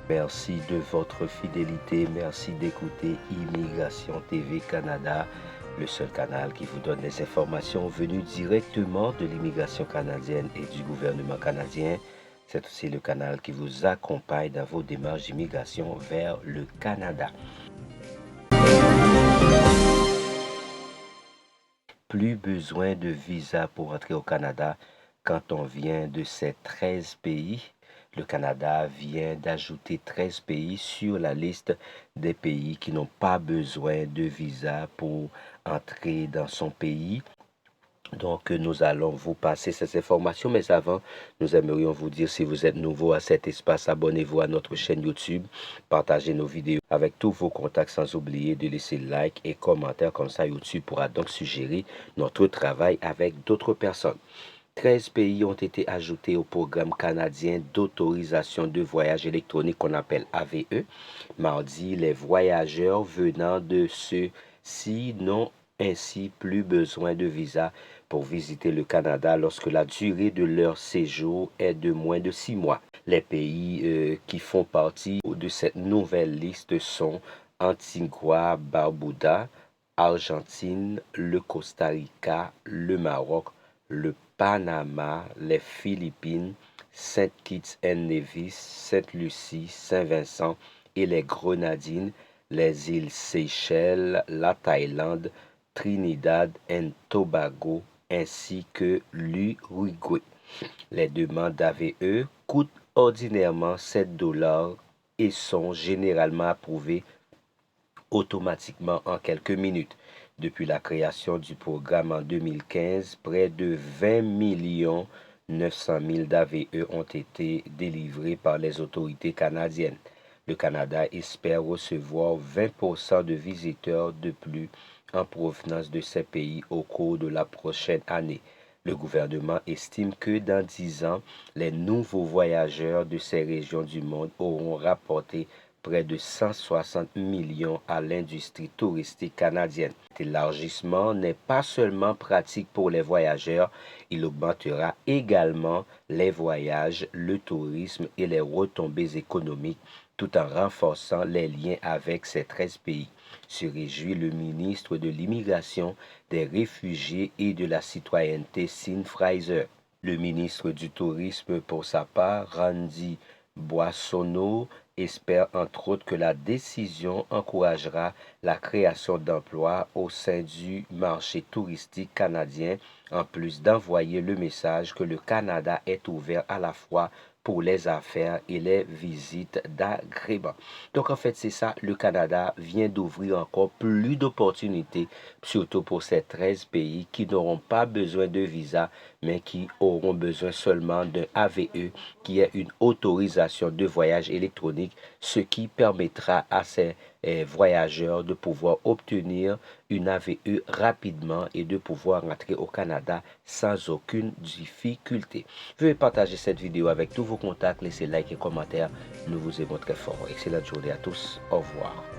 Merci de votre fidélité. Merci d'écouter Immigration TV Canada, le seul canal qui vous donne les informations venues directement de l'immigration canadienne et du gouvernement canadien. C'est aussi le canal qui vous accompagne dans vos démarches d'immigration vers le Canada. Plus besoin de visa pour entrer au Canada quand on vient de ces 13 pays. Le Canada vient d'ajouter 13 pays sur la liste des pays qui n'ont pas besoin de visa pour entrer dans son pays. Donc, nous allons vous passer ces informations, mais avant, nous aimerions vous dire, si vous êtes nouveau à cet espace, abonnez-vous à notre chaîne YouTube, partagez nos vidéos avec tous vos contacts, sans oublier de laisser like et commentaires, comme ça YouTube pourra donc suggérer notre travail avec d'autres personnes. 13 pays ont été ajoutés au programme canadien d'autorisation de voyage électronique qu'on appelle AVE. Mardi, les voyageurs venant de ceux-ci n'ont ainsi plus besoin de visa pour visiter le Canada lorsque la durée de leur séjour est de moins de 6 mois. Les pays qui font partie de cette nouvelle liste sont Antigua, Barbuda, Argentine, le Costa Rica, le Maroc, le Panama, les Philippines, Saint Kitts and Nevis, Sainte-Lucie, Saint-Vincent et les Grenadines, les îles Seychelles, la Thaïlande, Trinidad et Tobago, ainsi que l'Uruguay. Les demandes d'AVE coûtent ordinairement 7 $ et sont généralement approuvées automatiquement en quelques minutes. Depuis la création du programme en 2015, près de 20 900 000 d'AVE ont été délivrés par les autorités canadiennes. Le Canada espère recevoir 20% de visiteurs de plus en provenance de ces pays au cours de la prochaine année. Le gouvernement estime que dans 10 ans, les nouveaux voyageurs de ces régions du monde auront rapporté près de 160 millions à l'industrie touristique canadienne. Cet élargissement n'est pas seulement pratique pour les voyageurs, il augmentera également les voyages, le tourisme et les retombées économiques, tout en renforçant les liens avec ces 13 pays, se réjouit le ministre de l'Immigration, des Réfugiés et de la Citoyenneté, Sean Fraser. Le ministre du Tourisme, pour sa part, Randy Boissonnault, espère entre autres que la décision encouragera la création d'emplois au sein du marché touristique canadien, en plus d'envoyer le message que le Canada est ouvert à la fois pour les affaires et les visites d'agrément. Donc en fait, c'est ça, le Canada vient d'ouvrir encore plus d'opportunités, surtout pour ces 13 pays qui n'auront pas besoin de visa, mais qui auront besoin seulement d'un AVE, qui est une autorisation de voyage électronique, ce qui permettra à ces voyageurs de pouvoir obtenir une AVE rapidement et de pouvoir entrer au Canada sans aucune difficulté. Veuillez partager cette vidéo avec tous vos contacts, laissez like et commentaires. Nous vous aimons très fort. Excellente journée à tous. Au revoir.